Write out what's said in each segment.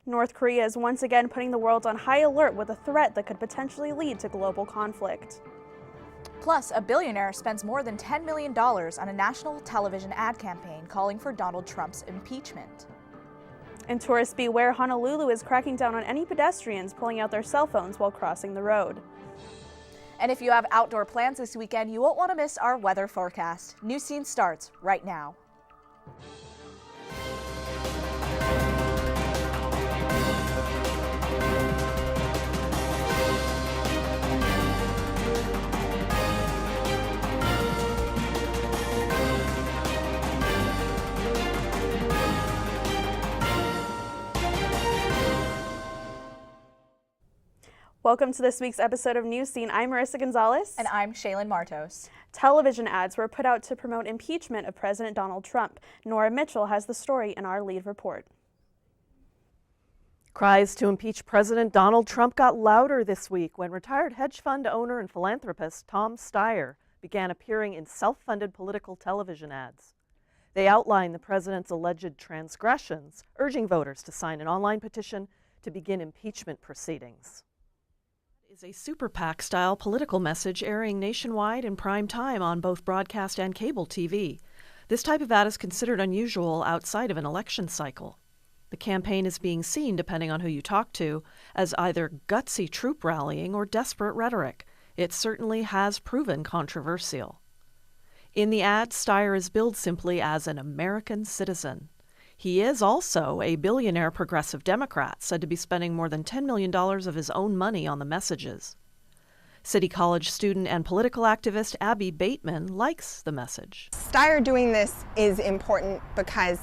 North Korea is once again putting the world on high alert with a threat that could potentially lead to global conflict. Plus, a billionaire spends more than $10 million on a national television ad campaign calling for Donald Trump's impeachment. And tourists beware, Honolulu is cracking down on any pedestrians pulling out their cell phones while crossing the road. And if you have outdoor plans this weekend, you won't want to miss our weather forecast. Newscene starts right now. Welcome to this week's episode of Newscene. I'm Marissa Gonzalez. And I'm Shaylin Martos. Television ads were put out to promote impeachment of President Donald Trump. Nora Mitchell has the story in our lead report. Cries to impeach President Donald Trump got louder this week when retired hedge fund owner and philanthropist Tom Steyer began appearing in self-funded political television ads. They outline the president's alleged transgressions, urging voters to sign an online petition to begin impeachment proceedings. Is a super PAC-style political message airing nationwide in prime time on both broadcast and cable TV. This type of ad is considered unusual outside of an election cycle. The campaign is being seen, depending on who you talk to, as either gutsy troop rallying or desperate rhetoric. It certainly has proven controversial. In the ad, Steyer is billed simply as an American citizen. He is also a billionaire progressive Democrat, said to be spending more than $10 million of his own money on the messages. City College student and political activist Abby Bateman likes the message. Steyer doing this is important because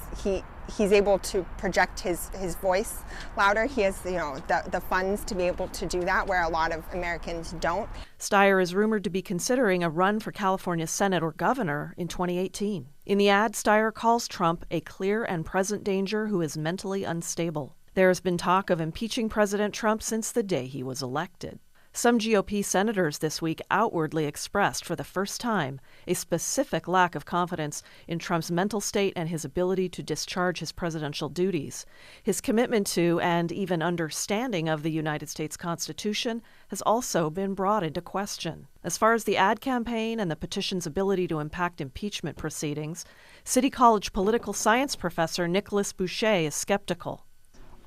he's able to project his voice louder. He has the funds to be able to do that, where a lot of Americans don't. Steyer is rumored to be considering a run for California Senate or governor in 2018. In the ad, Steyer calls Trump a clear and present danger who is mentally unstable. There has been talk of impeaching President Trump since the day he was elected. Some GOP senators this week outwardly expressed for the first time a specific lack of confidence in Trump's mental state and his ability to discharge his presidential duties. His commitment to and even understanding of the United States Constitution has also been brought into question. As far as the ad campaign and the petition's ability to impact impeachment proceedings, City College political science professor Nicholas Boucher is skeptical.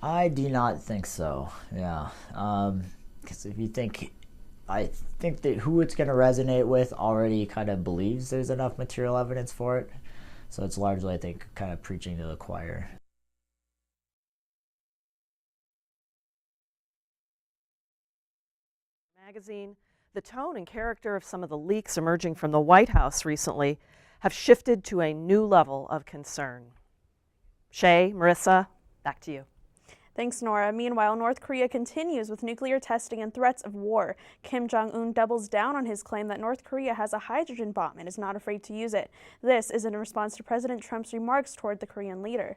I do not think so, yeah. Because I think that who it's going to resonate with already kind of believes there's enough material evidence for it. So it's largely, I think, kind of preaching to the choir. Magazine, the tone and character of some of the leaks emerging from the White House recently have shifted to a new level of concern. Shay, Marissa, back to you. Thanks, Nora. Meanwhile, North Korea continues with nuclear testing and threats of war. Kim Jong-un doubles down on his claim that North Korea has a hydrogen bomb and is not afraid to use it. This is in response to President Trump's remarks toward the Korean leader.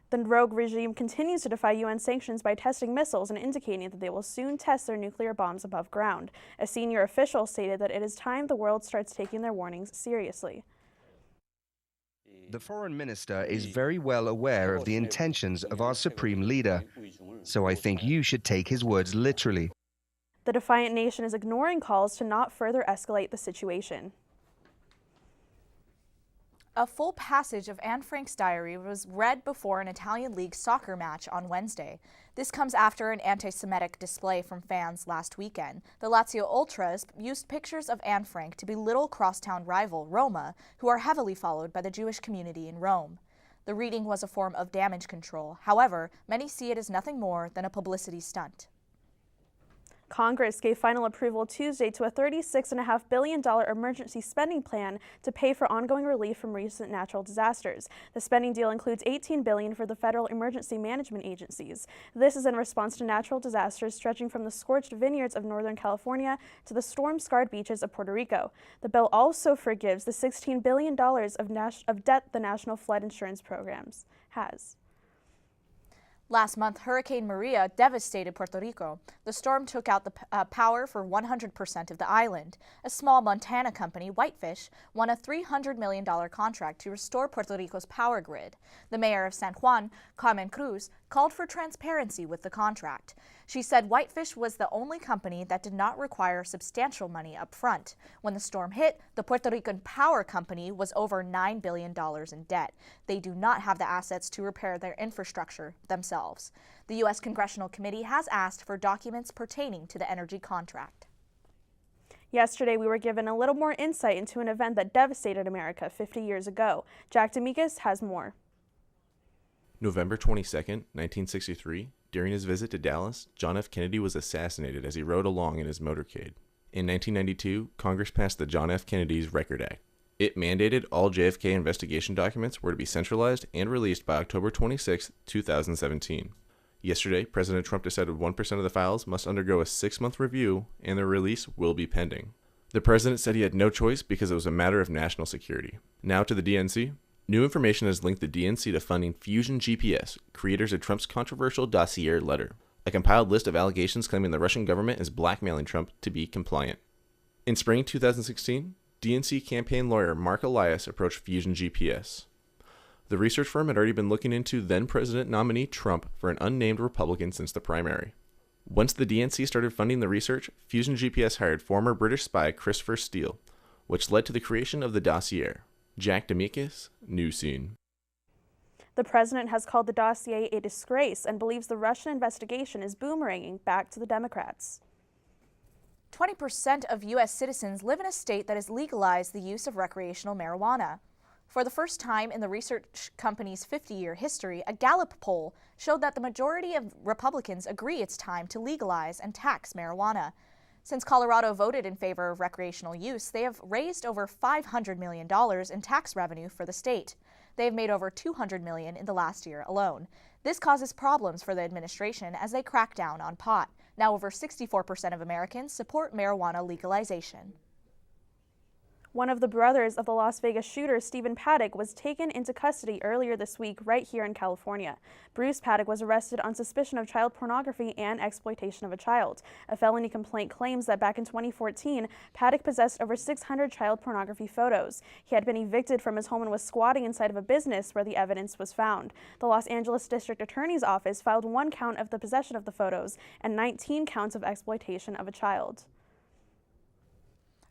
The rogue regime continues to defy UN sanctions by testing missiles and indicating that they will soon test their nuclear bombs above ground. A senior official stated that it is time the world starts taking their warnings seriously. The foreign minister is very well aware of the intentions of our supreme leader, so I think you should take his words literally. The defiant nation is ignoring calls to not further escalate the situation. A full passage of Anne Frank's diary was read before an Italian League soccer match on Wednesday. This comes after an anti-Semitic display from fans last weekend. The Lazio Ultras used pictures of Anne Frank to belittle crosstown rival Roma, who are heavily followed by the Jewish community in Rome. The reading was a form of damage control. However, many see it as nothing more than a publicity stunt. Congress gave final approval Tuesday to a $36.5 billion emergency spending plan to pay for ongoing relief from recent natural disasters. The spending deal includes $18 billion for the federal emergency management agencies. This is in response to natural disasters stretching from the scorched vineyards of Northern California to the storm-scarred beaches of Puerto Rico. The bill also forgives the $16 billion of debt the National Flood Insurance Programs has. Last month, Hurricane Maria devastated Puerto Rico. The storm took out the power for 100% of the island. A small Montana company, Whitefish, won a $300 million contract to restore Puerto Rico's power grid. The mayor of San Juan, Carmen Cruz, called for transparency with the contract. She said Whitefish was the only company that did not require substantial money up front. When the storm hit, the Puerto Rican power company was over $9 billion in debt. They do not have the assets to repair their infrastructure themselves. The U.S. Congressional Committee has asked for documents pertaining to the energy contract. Yesterday, we were given a little more insight into an event that devastated America 50 years ago. Jack Dominguez has more. November 22nd, 1963, during his visit to Dallas, John F. Kennedy was assassinated as he rode along in his motorcade. In 1992, Congress passed the John F. Kennedy's Record Act. It mandated all JFK investigation documents were to be centralized and released by October 26, 2017. Yesterday, President Trump decided 1% of the files must undergo a 6-month review, and their release will be pending. The president said he had no choice because it was a matter of national security. Now to the DNC. New information has linked the DNC to funding Fusion GPS, creators of Trump's controversial dossier letter, a compiled list of allegations claiming the Russian government is blackmailing Trump to be compliant. In spring 2016, DNC campaign lawyer Mark Elias approached Fusion GPS. The research firm had already been looking into then-President nominee Trump for an unnamed Republican since the primary. Once the DNC started funding the research, Fusion GPS hired former British spy Christopher Steele, which led to the creation of the dossier. Jack Dominguez, Newscene. The president has called the dossier a disgrace and believes the Russian investigation is boomeranging back to the Democrats. 20% of U.S. citizens live in a state that has legalized the use of recreational marijuana. For the first time in the research company's 50-year history, a Gallup poll showed that the majority of Republicans agree it's time to legalize and tax marijuana. Since Colorado voted in favor of recreational use, they have raised over $500 million in tax revenue for the state. They have made over $200 million in the last year alone. This causes problems for the administration as they crack down on pot. Now over 64% of Americans support marijuana legalization. One of the brothers of the Las Vegas shooter, Stephen Paddock, was taken into custody earlier this week right here in California. Bruce Paddock was arrested on suspicion of child pornography and exploitation of a child. A felony complaint claims that back in 2014, Paddock possessed over 600 child pornography photos. He had been evicted from his home and was squatting inside of a business where the evidence was found. The Los Angeles District Attorney's Office filed 1 count of the possession of the photos and 19 counts of exploitation of a child.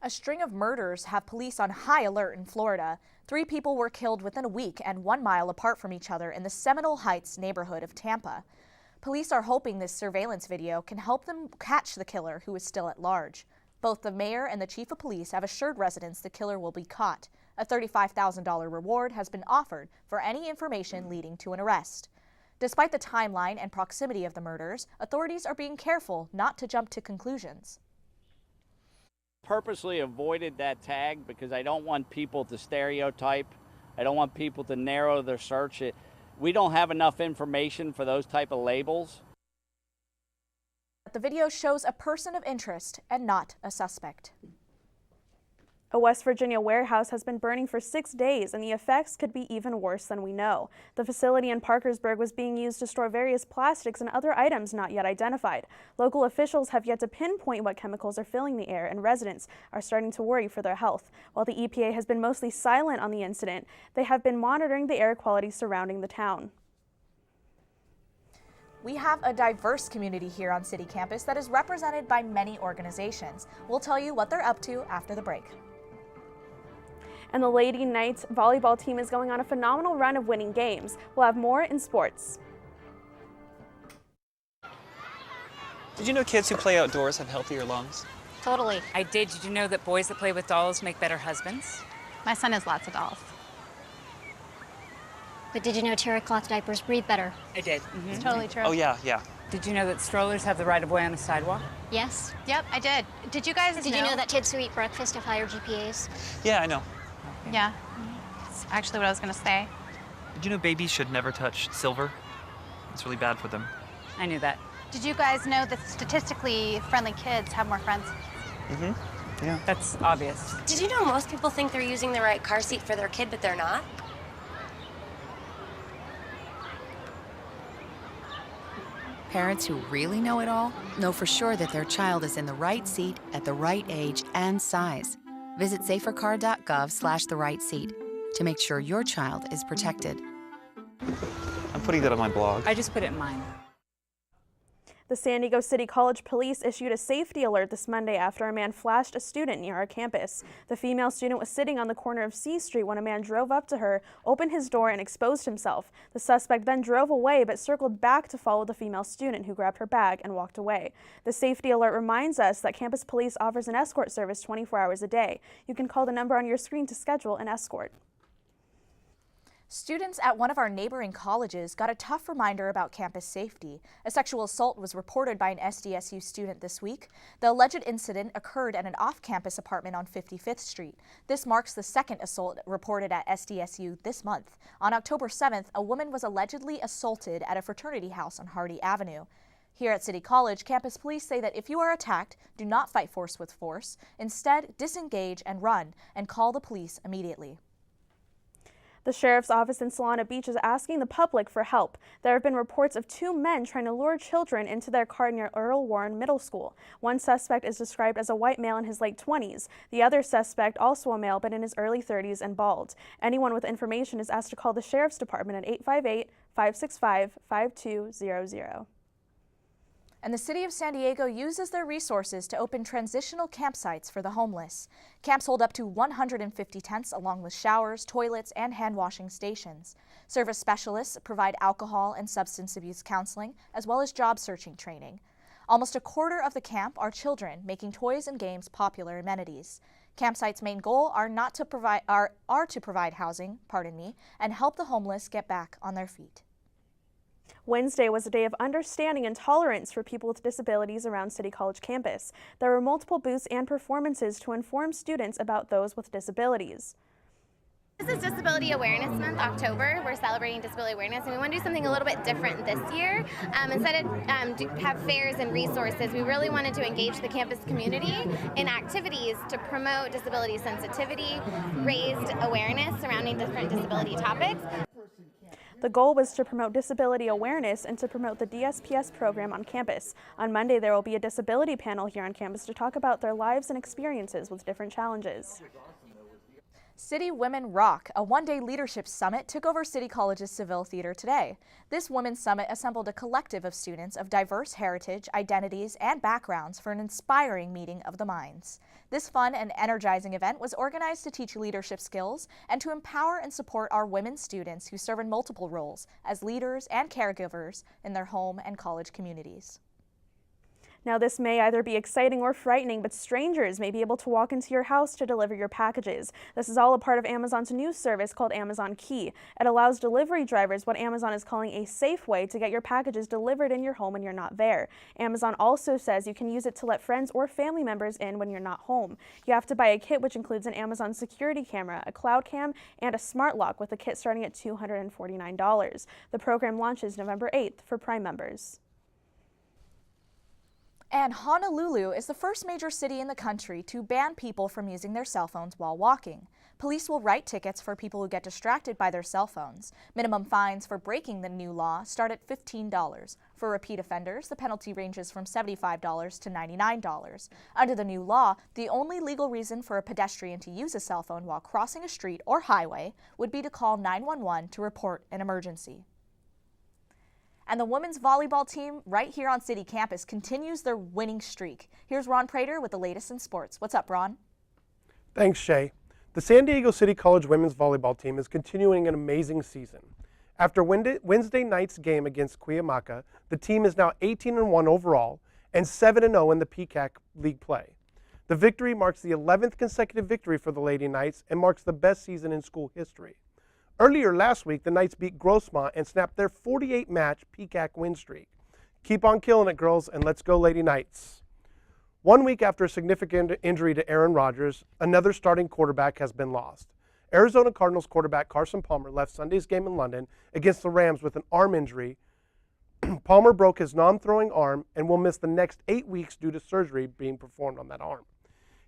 A string of murders have police on high alert in Florida. 3 people were killed within a week and 1 mile apart from each other in the Seminole Heights neighborhood of Tampa. Police are hoping this surveillance video can help them catch the killer, who is still at large. Both the mayor and the chief of police have assured residents the killer will be caught. A $35,000 reward has been offered for any information leading to an arrest. Despite the timeline and proximity of the murders, authorities are being careful not to jump to conclusions. Purposely avoided that tag because I don't want people to stereotype. I don't want people to narrow their search. We don't have enough information for those type of labels. The video shows a person of interest and not a suspect. A West Virginia warehouse has been burning for 6 days, and the effects could be even worse than we know. The facility in Parkersburg was being used to store various plastics and other items not yet identified. Local officials have yet to pinpoint what chemicals are filling the air, and residents are starting to worry for their health. While the EPA has been mostly silent on the incident, they have been monitoring the air quality surrounding the town. We have a diverse community here on City Campus that is represented by many organizations. We'll tell you what they're up to after the break. And the Lady Knights volleyball team is going on a phenomenal run of winning games. We'll have more in sports. Did you know kids who play outdoors have healthier lungs? Totally. I did. Did you know that boys that play with dolls make better husbands? My son has lots of dolls. But did you know terry cloth diapers breathe better? I did. It's totally true. Oh, yeah. Did you know that strollers have the right of way on the sidewalk? Yes. Yep, I did. Did you guys Did you know that kids who eat breakfast have higher GPAs? Yeah, I know. Yeah. That's actually what I was going to say. Did you know babies should never touch silver? It's really bad for them. I knew that. Did you guys know that statistically friendly kids have more friends? Mm-hmm. Yeah. That's obvious. Did you know most people think they're using the right car seat for their kid, but they're not? Parents who really know it all know for sure that their child is in the right seat at the right age and size. Visit safercar.gov/the-right seat to make sure your child is protected. I'm putting that on my blog? I just put it in mine. The San Diego City College Police issued a safety alert this Monday after a man flashed a student near our campus. The female student was sitting on the corner of C Street when a man drove up to her, opened his door, and exposed himself. The suspect then drove away but circled back to follow the female student, who grabbed her bag and walked away. The safety alert reminds us that campus police offers an escort service 24 hours a day. You can call the number on your screen to schedule an escort. Students at one of our neighboring colleges got a tough reminder about campus safety. A sexual assault was reported by an SDSU student this week. The alleged incident occurred at an off-campus apartment on 55th Street. This marks the second assault reported at SDSU this month. On October 7th, a woman was allegedly assaulted at a fraternity house on Hardy Avenue. Here at City College, campus police say that if you are attacked, do not fight force with force. Instead, disengage and run, and call the police immediately. The sheriff's office in Solana Beach is asking the public for help. There have been reports of two men trying to lure children into their car near Earl Warren Middle School. One suspect is described as a white male in his late 20s. The other suspect, also a male but in his early 30s and bald. Anyone with information is asked to call the sheriff's department at 858-565-5200. And the city of San Diego uses their resources to open transitional campsites for the homeless. Camps hold up to 150 tents along with showers, toilets, and hand washing stations. Service specialists provide alcohol and substance abuse counseling, as well as job searching training. Almost a quarter of the camp are children, making toys and games popular amenities. Campsites' main goal are to provide housing, and help the homeless get back on their feet. Wednesday was a day of understanding and tolerance for people with disabilities around City College campus. There were multiple booths and performances to inform students about those with disabilities. This is Disability Awareness Month, October. We're celebrating disability awareness, and we want to do something a little bit different this year. Instead of have fairs and resources, we really wanted to engage the campus community in activities to promote disability sensitivity, raised awareness surrounding different disability topics. The goal was to promote disability awareness and to promote the DSPS program on campus. On Monday, there will be a disability panel here on campus to talk about their lives and experiences with different challenges. City Women Rock, a one-day leadership summit, took over City College's Seville Theater today. This Women's Summit assembled a collective of students of diverse heritage, identities, and backgrounds for an inspiring meeting of the minds. This fun and energizing event was organized to teach leadership skills and to empower and support our women students who serve in multiple roles as leaders and caregivers in their home and college communities. Now, this may either be exciting or frightening, but strangers may be able to walk into your house to deliver your packages. This is all a part of Amazon's new service called Amazon Key. It allows delivery drivers what Amazon is calling a safe way to get your packages delivered in your home when you're not there. Amazon also says you can use it to let friends or family members in when you're not home. You have to buy a kit which includes an Amazon security camera, a cloud cam, and a smart lock, with the kit starting at $249. The program launches November 8th for Prime members. And Honolulu is the first major city in the country to ban people from using their cell phones while walking. Police will write tickets for people who get distracted by their cell phones. Minimum fines for breaking the new law start at $15. For repeat offenders, the penalty ranges from $75 to $99. Under the new law, the only legal reason for a pedestrian to use a cell phone while crossing a street or highway would be to call 911 to report an emergency. And the women's volleyball team right here on City Campus continues their winning streak. Here's Ron Prater with the latest in sports. What's up, Ron? Thanks, Shay. The San Diego City College women's volleyball team is continuing an amazing season. After Wednesday night's game against Cuyamaca, the team is now 18-1 overall and 7-0 in the PCAC league play. The victory marks the 11th consecutive victory for the Lady Knights and marks the best season in school history. Earlier last week, the Knights beat Grossmont and snapped their 48-match PCAC win streak. Keep on killing it, girls, and let's go, Lady Knights. 1 week after a significant injury to Aaron Rodgers, another starting quarterback has been lost. Arizona Cardinals quarterback Carson Palmer left Sunday's game in London against the Rams with an arm injury. Palmer broke his non-throwing arm and will miss the next 8 weeks due to surgery being performed on that arm.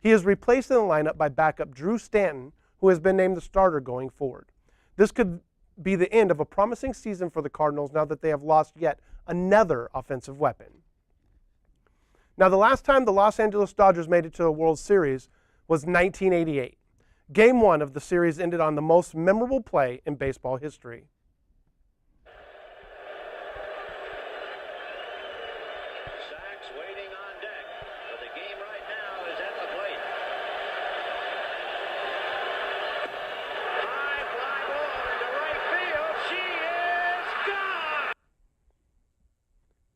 He is replaced in the lineup by backup Drew Stanton, who has been named the starter going forward. This could be the end of a promising season for the Cardinals now that they have lost yet another offensive weapon. Now, the last time the Los Angeles Dodgers made it to a World Series was 1988. Game 1 of the series ended on the most memorable play in baseball history. Sachs waiting on deck, but the game right now is at the plate. High fly ball into right field. She is gone!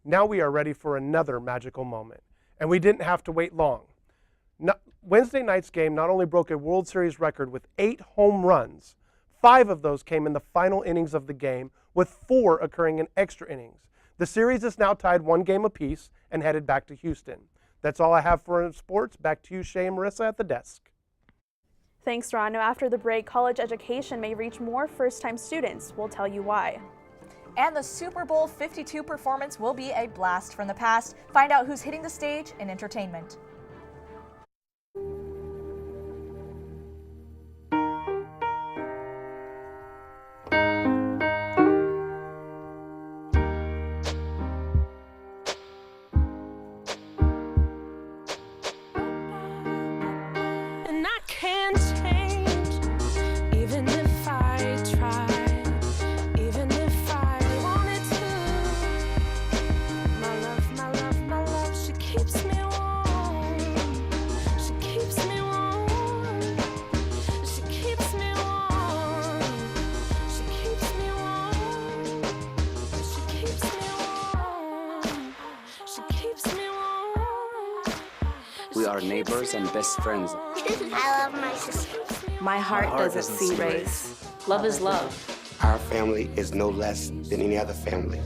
Now we are ready for another magical moment, and we didn't have to wait long. Wednesday night's game not only broke a World Series record with 8 home runs, 5 of those came in the final innings of the game, with 4 occurring in extra innings. The series is now tied 1 game apiece and headed back to Houston. That's all I have for sports. Back to you, Shay and Marissa at the desk. Thanks, Ron. Now, after the break, college education may reach more first-time students. We'll tell you why. And the Super Bowl 52 performance will be a blast from the past. Find out who's hitting the stage in entertainment. We are neighbors and best friends. I love my sister. My heart doesn't see race. Love is love. Our family is no less than any other family.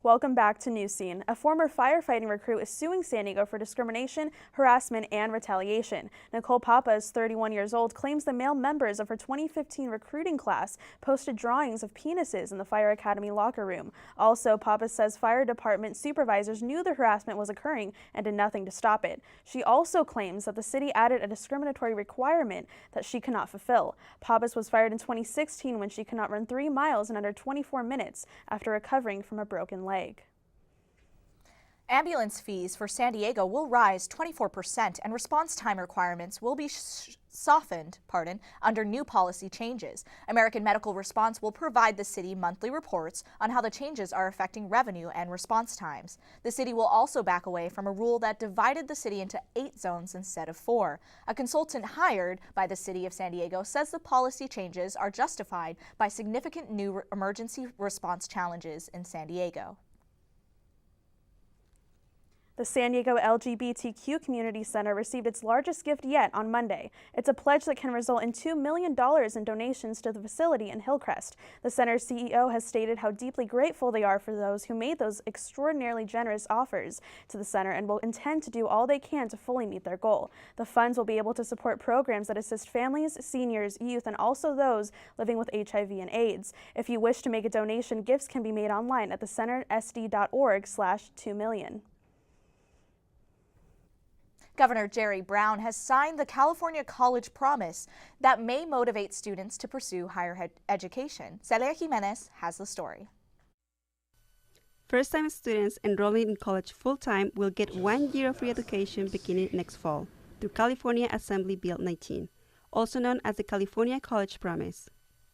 Welcome back to Newscene. A former firefighting recruit is suing San Diego for discrimination, harassment, and retaliation. Nicole Pappas, 31 years old, claims the male members of her 2015 recruiting class posted drawings of penises in the fire academy locker room. Also, Pappas says fire department supervisors knew the harassment was occurring and did nothing to stop it. She also claims that the city added a discriminatory requirement that she cannot fulfill. Pappas was fired in 2016 when she could not run 3 miles in under 24 minutes after recovering from a broken leg. Ambulance fees for San Diego will rise 24%, and response time requirements will be softened under new policy changes. American Medical Response will provide the city monthly reports on how the changes are affecting revenue and response times. The city will also back away from a rule that divided the city into 8 zones instead of 4. A consultant hired by the city of San Diego says the policy changes are justified by significant new emergency response challenges in San Diego. The San Diego LGBTQ Community Center received its largest gift yet on Monday. It's a pledge that can result in $2 million in donations to the facility in Hillcrest. The center's CEO has stated how deeply grateful they are for those who made those extraordinarily generous offers to the center and will intend to do all they can to fully meet their goal. The funds will be able to support programs that assist families, seniors, youth, and also those living with HIV and AIDS. If you wish to make a donation, gifts can be made online at thecentersd.org/2million. Governor Jerry Brown has signed the California College Promise that may motivate students to pursue higher education. Celia Jimenez has the story. First-time students enrolling in college full-time will get 1 year of free education beginning next fall through California Assembly Bill 19, also known as the California College Promise.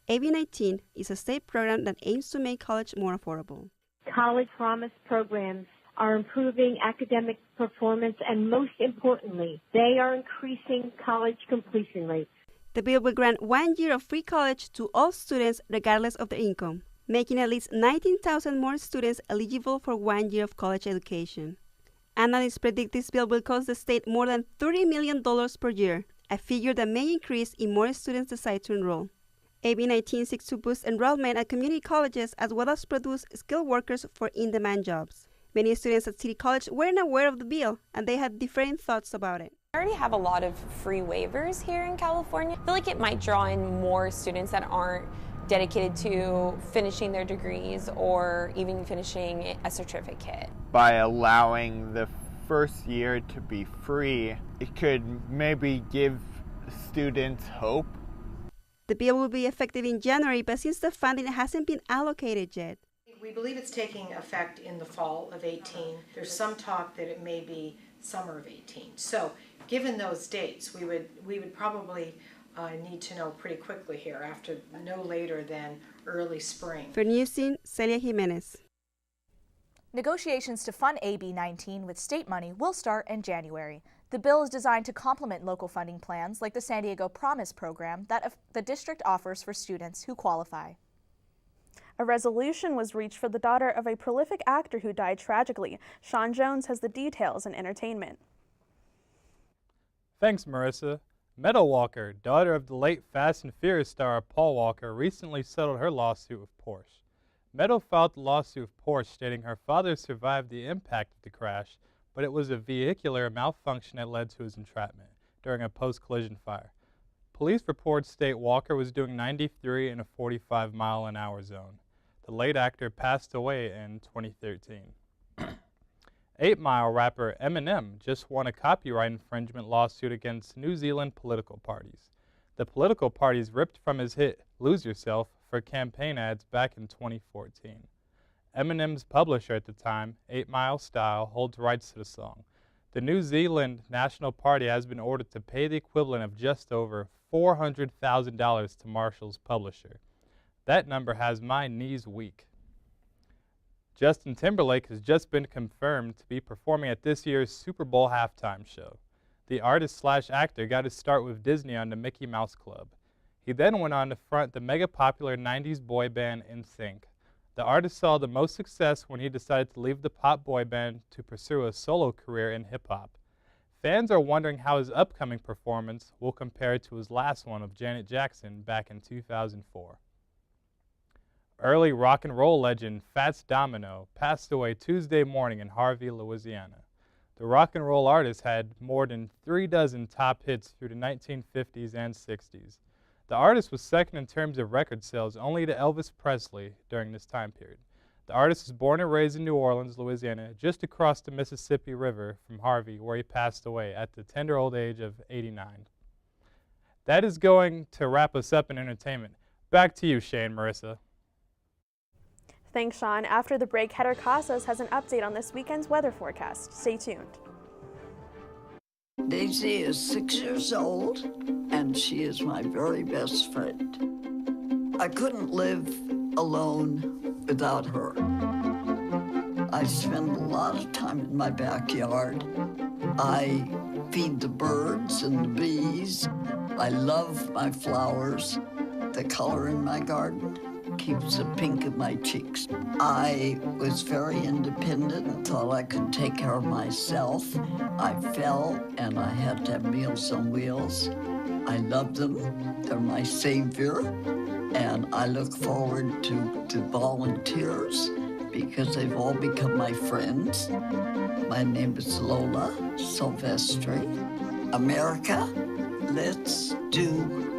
AB 19 is a state program that aims to make college more affordable. College Promise programs are improving academic performance, and most importantly, they are increasing college completion rates. The bill will grant 1 year of free college to all students regardless of their income, making at least 19,000 more students eligible for 1 year of college education. Analysts predict this bill will cost the state more than $30 million per year, a figure that may increase if more students decide to enroll. AB 19 seeks to boost enrollment at community colleges as well as produce skilled workers for in-demand jobs. Many students at City College weren't aware of the bill, and they had different thoughts about it. I already have a lot of free waivers here in California. I feel like it might draw in more students that aren't dedicated to finishing their degrees or even finishing a certificate. By allowing the first year to be free, it could maybe give students hope. The bill will be effective in January, but since the funding hasn't been allocated yet. We believe it's taking effect in the fall of 18. There's some talk that it may be summer of 18. So given those dates, we would probably need to know pretty quickly here, after no later than early spring. For Newscene, Celia Jimenez. Negotiations to fund AB 19 with state money will start in January. The bill is designed to complement local funding plans like the San Diego Promise program that the district offers for students who qualify. A resolution was reached for the daughter of a prolific actor who died tragically. Sean Jones has the details in entertainment. Thanks, Marissa. Meadow Walker, daughter of the late Fast and Furious star Paul Walker, recently settled her lawsuit with Porsche. Meadow filed the lawsuit with Porsche stating her father survived the impact of the crash, but it was a vehicular malfunction that led to his entrapment during a post-collision fire. Police reports state Walker was doing 93 in a 45-mile-an-hour zone. The late actor passed away in 2013. 8 Mile rapper Eminem just won a copyright infringement lawsuit against New Zealand political parties. The political parties ripped from his hit Lose Yourself for campaign ads back in 2014. Eminem's publisher at the time, 8 Mile Style, holds rights to the song. The New Zealand National Party has been ordered to pay the equivalent of just over $400,000 to Marshall's publisher. That number has my knees weak. Justin Timberlake has just been confirmed to be performing at this year's Super Bowl halftime show. The artist/actor got his start with Disney on the Mickey Mouse Club. He then went on to front the mega-popular 90s boy band NSYNC. The artist saw the most success when he decided to leave the pop boy band to pursue a solo career in hip-hop. Fans are wondering how his upcoming performance will compare to his last one of Janet Jackson back in 2004. Early rock and roll legend Fats Domino passed away Tuesday morning in Harvey, Louisiana. The rock and roll artist had more than 36 top hits through the 1950s and 60s. The artist was second in terms of record sales only to Elvis Presley during this time period. The artist was born and raised in New Orleans, Louisiana, just across the Mississippi River from Harvey, where he passed away at the tender old age of 89. That is going to wrap us up in entertainment. Back to you, Shay and Marissa. Thanks, Sean. After the break, Heather Casas has an update on this weekend's weather forecast. Stay tuned. Daisy is 6 years old, and she is my very best friend. I couldn't live alone without her. I spend a lot of time in my backyard. I feed the birds and the bees. I love my flowers. The color in my garden keeps the pink in my cheeks. I was very independent and thought I could take care of myself. I fell and I had to have Meals on Wheels. I love them. They're my savior. And I look forward to the volunteers because they've all become my friends. My name is Lola Silvestri. America, let's do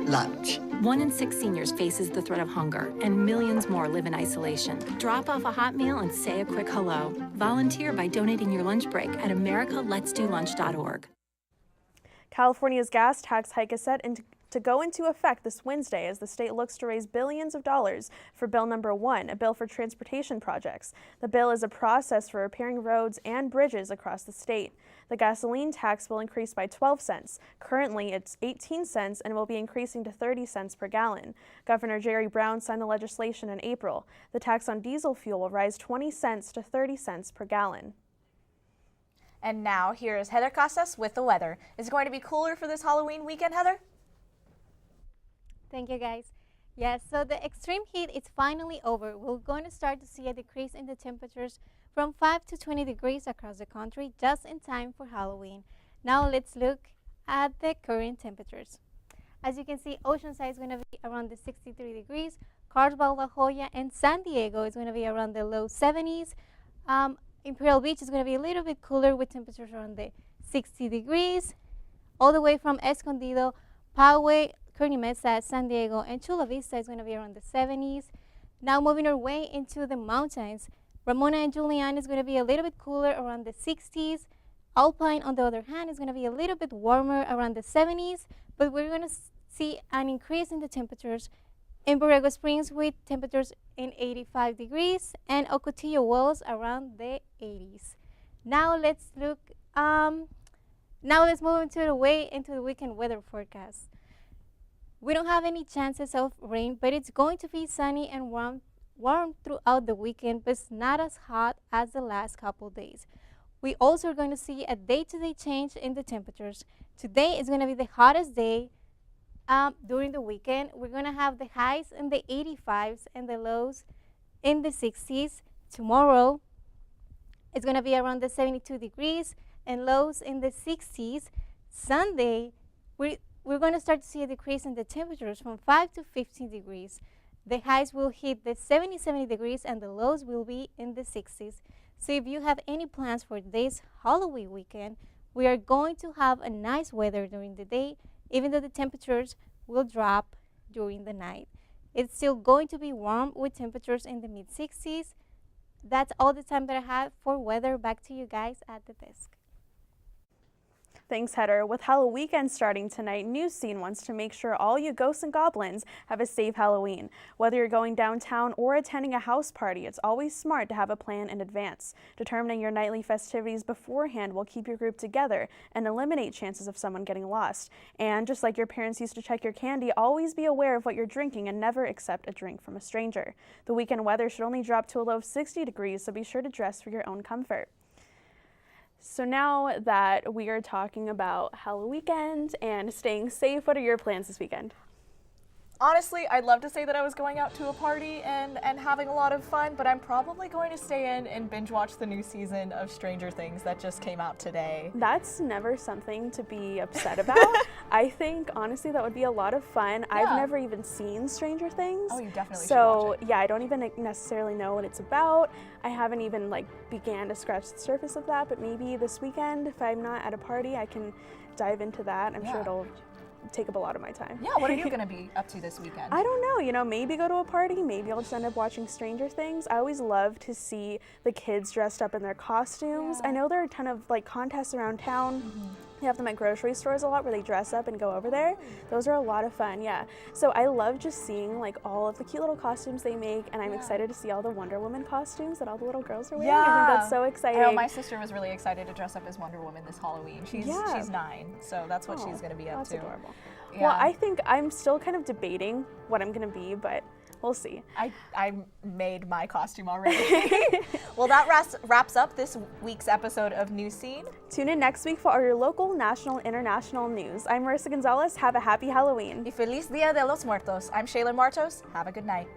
lunch. 1 in 6 seniors faces the threat of hunger, and millions more live in isolation. Drop off a hot meal and say a quick hello. Volunteer by donating your lunch break at americaletsdolunch.org. California's gas tax hike is set to go into effect this Wednesday as the state looks to raise billions of dollars for Bill Number 1, a bill for transportation projects. The bill is a process for repairing roads and bridges across the state. The gasoline tax will increase by 12 cents. Currently, it's 18 cents and will be increasing to 30 cents per gallon. Governor Jerry Brown signed the legislation in April. The tax on diesel fuel will rise 20 cents to 30 cents per gallon. And now, here is Heather Casas with the weather. Is it going to be cooler for this Halloween weekend, Heather? Thank you, guys. Yes, so the extreme heat is finally over. We're going to start to see a decrease in the temperatures from 5 to 20 degrees across the country just in time for Halloween. Now let's look at the current temperatures. As you can see, Oceanside is going to be around the 63 degrees. Carlsbad, La Jolla, and San Diego is going to be around the low 70s. Imperial Beach is going to be a little bit cooler with temperatures around the 60 degrees. All the way from Escondido, Poway, Kearny Mesa, San Diego, and Chula Vista is going to be around the 70s. Now moving our way into the mountains, Ramona and Julian is going to be a little bit cooler around the 60s. Alpine, on the other hand, is going to be a little bit warmer around the 70s, but we're going to see an increase in the temperatures in Borrego Springs with temperatures in 85 degrees and Ocotillo Wells around the 80s. Now let's look, now let's move into the weekend weather forecast. We don't have any chances of rain, but it's going to be sunny and warm throughout the weekend, but it's not as hot as the last couple days. We also are going to see a day-to-day change in the temperatures. Today is going to be the hottest day during the weekend. We're going to have the highs in the 85s and the lows in the 60s. Tomorrow, it's going to be around the 72 degrees and lows in the 60s. Sunday, we're going to start to see a decrease in the temperatures from 5 to 15 degrees. The highs will hit the 70 degrees and the lows will be in the 60s. So if you have any plans for this Halloween weekend, we are going to have a nice weather during the day, even though the temperatures will drop during the night. It's still going to be warm with temperatures in the mid-60s. That's all the time that I have for weather. Back to you guys at the desk. Thanks, Heather. With Halloweekend starting tonight, Newscene wants to make sure all you ghosts and goblins have a safe Halloween. Whether you're going downtown or attending a house party, it's always smart to have a plan in advance. Determining your nightly festivities beforehand will keep your group together and eliminate chances of someone getting lost. And just like your parents used to check your candy, always be aware of what you're drinking and never accept a drink from a stranger. The weekend weather should only drop to a low of 60 degrees, so be sure to dress for your own comfort. So now that we are talking about Halloweekend and staying safe, what are your plans this weekend? Honestly, I'd love to say that I was going out to a party and having a lot of fun, but I'm probably going to stay in and binge watch the new season of Stranger Things that just came out today. That's never something to be upset about. I think, honestly, that would be a lot of fun. Yeah. I've never even seen Stranger Things. Oh, you definitely should watch it. Yeah, I don't even necessarily know what it's about. I haven't even began to scratch the surface of that, but maybe this weekend, if I'm not at a party, I can dive into that. I'm sure it'll take up a lot of my time. Yeah, what are you going to be up to this weekend? I don't know, maybe go to a party, maybe I'll just end up watching Stranger Things. I always love to see the kids dressed up in their costumes. Yeah. I know there are a ton of contests around town. Mm-hmm. They have them at grocery stores a lot where they dress up and go over there. Those are a lot of fun, yeah. So I love just seeing all of the cute little costumes they make, and I'm excited to see all the Wonder Woman costumes that all the little girls are wearing. Yeah. I think that's so exciting. I know my sister was really excited to dress up as Wonder Woman this Halloween. She's 9, so that's what she's going to be up to. That's adorable. Yeah. Well, I think I'm still kind of debating what I'm going to be, but we'll see. I made my costume already. Well, that wraps up this week's episode of Newscene. Tune in next week for all your local, national, international news. I'm Marissa Gonzalez. Have a happy Halloween. Y feliz Dia de los Muertos. I'm Shaylin Martos. Have a good night.